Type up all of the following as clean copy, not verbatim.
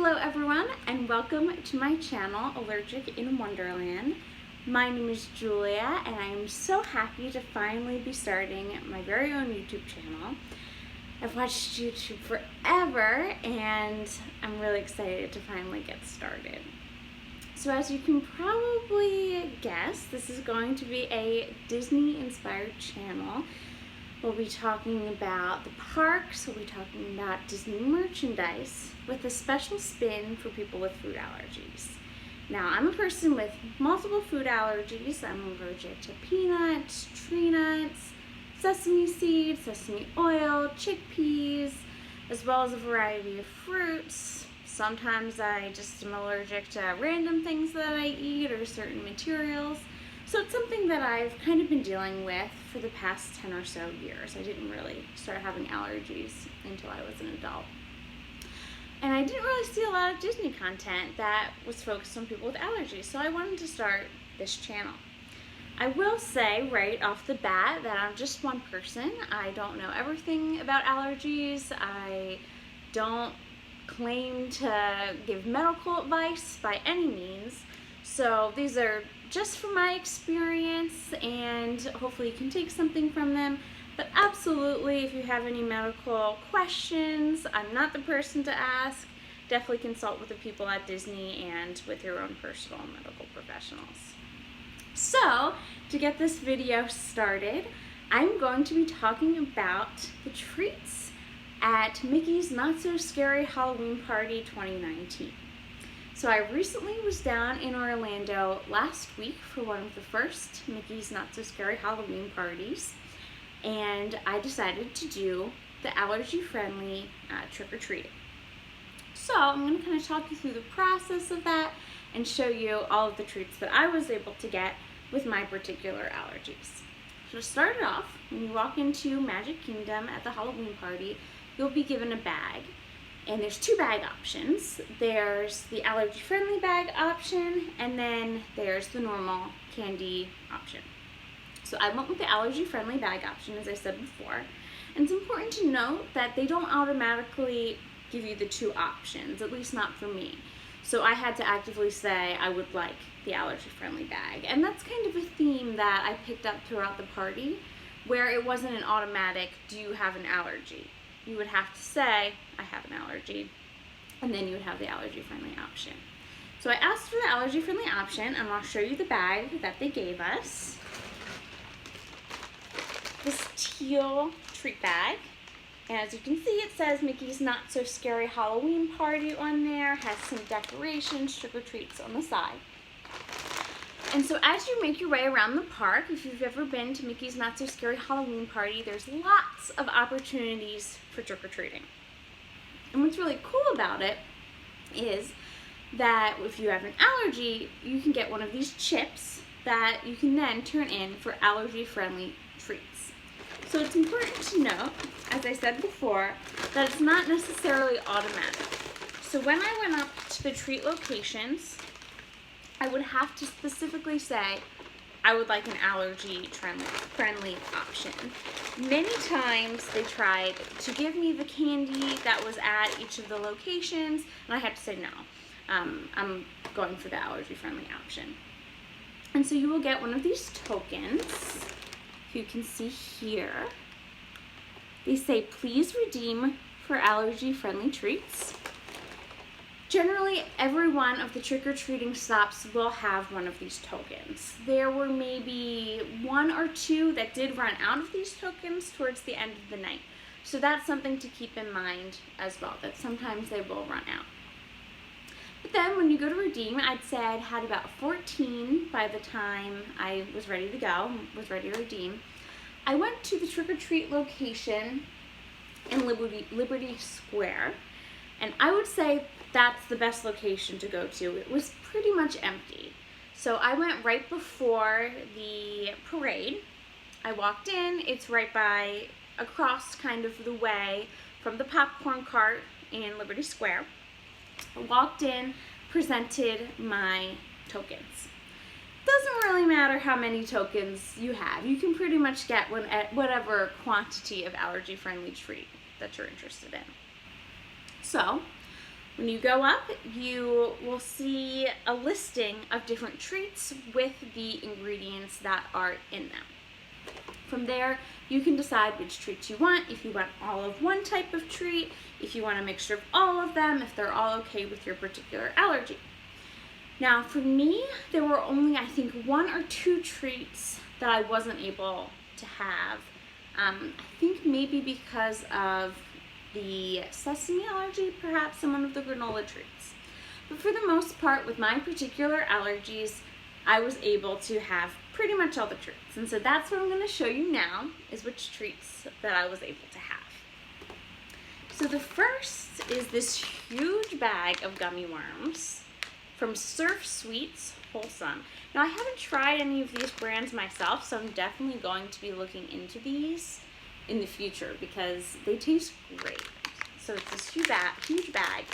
Hello everyone, and welcome to my channel, Allergic in Wonderland. My name is Julia, and I am so happy to finally be starting my very own YouTube channel. I've watched YouTube forever, and I'm really excited to finally get started. So as you can probably guess, this is going to be a Disney-inspired channel. We'll be talking about the parks, we'll be talking about Disney merchandise with a special spin for people with food allergies. Now, I'm a person with multiple food allergies. I'm allergic to peanuts, tree nuts, sesame seeds, sesame oil, chickpeas, as well as a variety of fruits. Sometimes I just am allergic to random things that I eat or certain materials. So it's something that I've kind of been dealing with for the past 10 or so years. I didn't really start having allergies until I was an adult. And I didn't really see a lot of Disney content that was focused on people with allergies, so I wanted to start this channel. I will say right off the bat that I'm just one person. I don't know everything about allergies. I don't claim to give medical advice by any means. So these are just from my experience, and hopefully you can take something from them. But absolutely, if you have any medical questions, I'm not the person to ask. Definitely consult with the people at Disney and with your own personal medical professionals. So, to get this video started, I'm going to be talking about the treats at Mickey's Not So Scary Halloween Party 2019. So I recently was down in Orlando last week for one of the first Mickey's Not So Scary Halloween parties, and I decided to do the allergy-friendly trick-or-treating. So I'm going to kind of talk you through the process of that and show you all of the treats that I was able to get with my particular allergies. So to start it off, when you walk into Magic Kingdom at the Halloween party, you'll be given a bag. And there's two bag options. There's the allergy-friendly bag option, and then there's the normal candy option. So I went with the allergy-friendly bag option, as I said before. And it's important to note that they don't automatically give you the two options, at least not for me. So I had to actively say I would like the allergy-friendly bag. And that's kind of a theme that I picked up throughout the party, where it wasn't an automatic, do you have an allergy? You would have to say, I have an allergy, and then you would have the allergy-friendly option. So I asked for the allergy-friendly option, and I'll show you the bag that they gave us. This teal treat bag, and as you can see, it says Mickey's Not So Scary Halloween Party on there, has some decorations, trick-or-treats on the side. And so as you make your way around the park, if you've ever been to Mickey's Not So Scary Halloween Party, there's lots of opportunities for trick-or-treating. And what's really cool about it is that if you have an allergy, you can get one of these chips that you can then turn in for allergy-friendly treats. So it's important to note, as I said before, that it's not necessarily automatic. So when I went up to the treat locations, I would have to specifically say I would like an allergy-friendly option. Many times they tried to give me the candy that was at each of the locations, and I had to say no. I'm going for the allergy-friendly option. And so you will get one of these tokens. You can see here. They say, please redeem for allergy-friendly treats. Generally, every one of the trick-or-treating stops will have one of these tokens. There were maybe one or two that did run out of these tokens towards the end of the night. So that's something to keep in mind as well, that sometimes they will run out. But then when you go to redeem, I'd say I'd had about 14 by the time I was ready to go, was ready to redeem. I went to the trick-or-treat location in Liberty Square, and I would say that's the best location to go to. It was pretty much empty. So I went right before the parade. I walked in, it's right by, across kind of the way from the popcorn cart in Liberty Square. I walked in, presented my tokens. Doesn't really matter how many tokens you have. You can pretty much get whatever quantity of allergy-friendly treat that you're interested in. So When you go up, you will see a listing of different treats with the ingredients that are in them. From there, you can decide which treats you want, if you want all of one type of treat, if you want a mixture of all of them, if they're all okay with your particular allergy. Now, for me, there were only, I think, 1 or 2 treats that I wasn't able to have. I think maybe because of the sesame allergy, perhaps, and one of the granola treats. But for the most part, with my particular allergies, I was able to have pretty much all the treats. And so that's what I'm going to show you now, is which treats that I was able to have. So the first is this huge bag of gummy worms from Surf Sweets Wholesome. Now, I haven't tried any of these brands myself, so I'm definitely going to be looking into these in the future because they taste great. So it's this huge bag.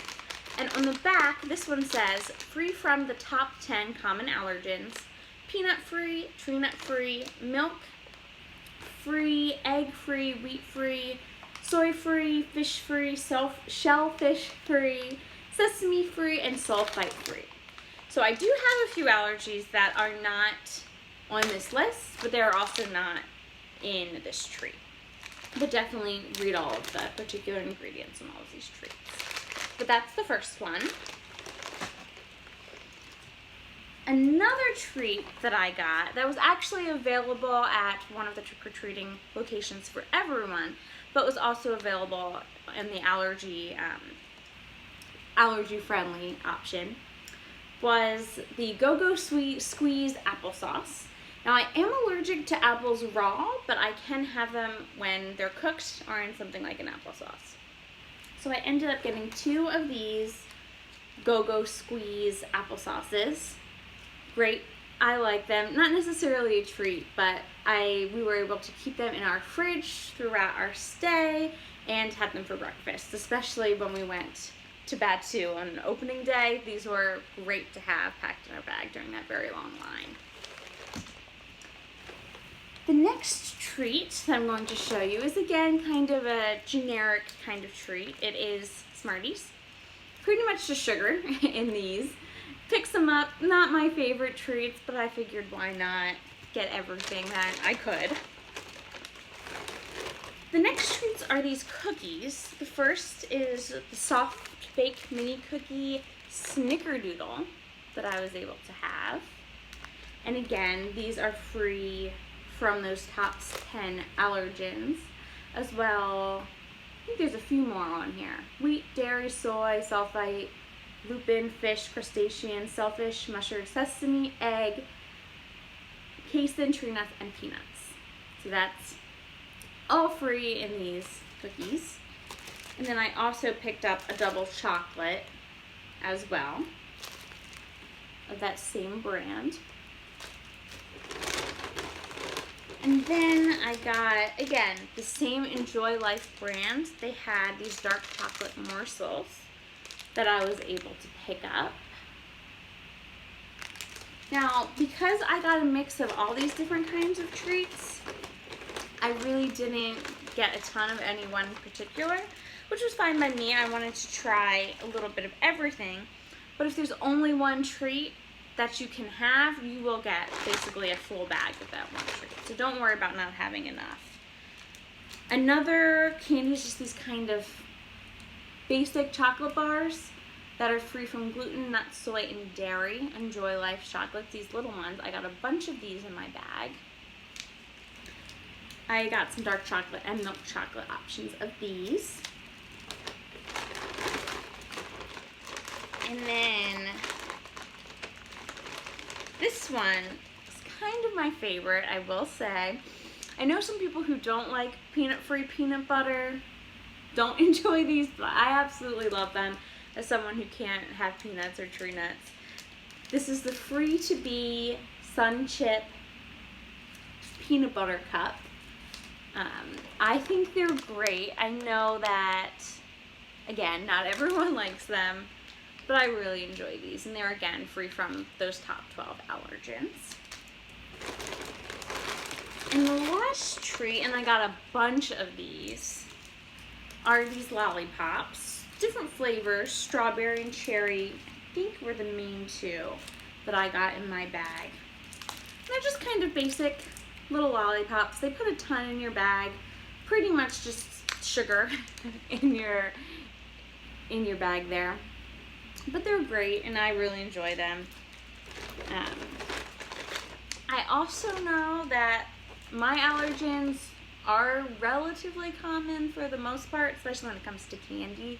And on the back, this one says, free from the top 10 common allergens, peanut-free, tree-nut-free, milk-free, egg-free, wheat-free, soy-free, fish-free, shellfish-free, sesame-free, and sulfite-free. So I do have a few allergies that are not on this list, but they're also not in this treat. But definitely read all of the particular ingredients in all of these treats. But that's the first one. Another treat that I got that was actually available at one of the trick-or-treating locations for everyone, but was also available in the allergy friendly option, was the Go-Go Squeeze applesauce. Now, I am allergic to apples raw, but I can have them when they're cooked or in something like an applesauce. So I ended up getting 2 of these Go-Go Squeeze applesauces. Great. I like them. Not necessarily a treat, but we were able to keep them in our fridge throughout our stay and had them for breakfast, especially when we went to Batu on opening day. These were great to have packed in our bag during that very long line. The next treat that I'm going to show you is, again, kind of a generic kind of treat. It is Smarties. Pretty much just sugar in these. Pick them up. Not my favorite treats, but I figured why not get everything that I could. The next treats are these cookies. The first is the soft bake mini cookie snickerdoodle that I was able to have. And again, these are free from those top 10 allergens, as well. I think there's a few more on here. Wheat, dairy, soy, sulfite, lupin, fish, crustacean, shellfish, mustard, sesame, egg, casein, tree nuts, and peanuts. So that's all free in these cookies. And then I also picked up a double chocolate as well of that same brand. And then I got, again, the same Enjoy Life brand. They had these dark chocolate morsels that I was able to pick up. Now, because I got a mix of all these different kinds of treats, I really didn't get a ton of any one particular, which was fine by me. I wanted to try a little bit of everything. But if there's only one treat that you can have, you will get basically a full bag of that one treat. So don't worry about not having enough. Another candy is just these kind of basic chocolate bars that are free from gluten, nuts, soy, and dairy. Enjoy Life chocolates, these little ones. I got a bunch of these in my bag. I got some dark chocolate and milk chocolate options of these. And then this one is kind of my favorite, I will say. I know some people who don't like peanut-free peanut butter don't enjoy these, but I absolutely love them as someone who can't have peanuts or tree nuts. This is the Free-to-Be Sun Chip Peanut Butter Cup. I think they're great. I know that, again, not everyone likes them, but I really enjoy these. And they're, again, free from those top 12 allergens. And the last treat, and I got a bunch of these, are these lollipops. different flavors, strawberry and cherry, I think were the main two that I got in my bag. And they're just kind of basic little lollipops. They put a ton in your bag, pretty much just sugar in your bag there. But they're great, and I really enjoy them. I also know that my allergens are relatively common for the most part, especially when it comes to candy.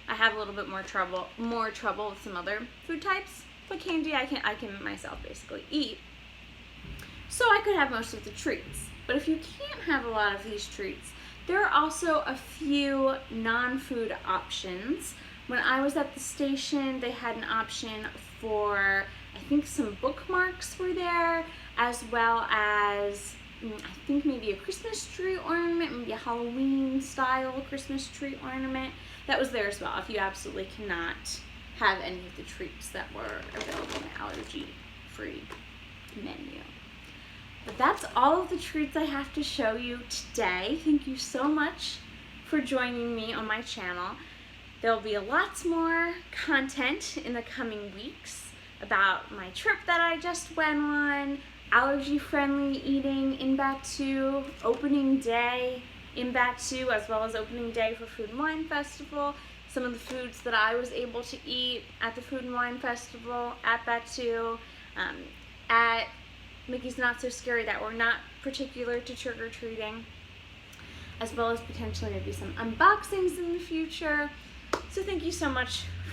I have a little bit more trouble with some other food types, but candy I can myself basically eat. So I could have most of the treats. But if you can't have a lot of these treats, there are also a few non-food options. When I was at the station, they had an option for, I think some bookmarks were there, as well as I think maybe a Christmas tree ornament, maybe a Halloween style Christmas tree ornament. That was there as well, if you absolutely cannot have any of the treats that were available in the allergy-free menu. But that's all of the treats I have to show you today. Thank you so much for joining me on my channel. There'll be lots more content in the coming weeks about my trip that I just went on, allergy-friendly eating in Batu, opening day in Batu, as well as opening day for Food and Wine Festival, some of the foods that I was able to eat at the Food and Wine Festival at Batu, at Mickey's Not So Scary that were not particular to trick-or-treating, as well as potentially maybe some unboxings in the future. So thank you so much for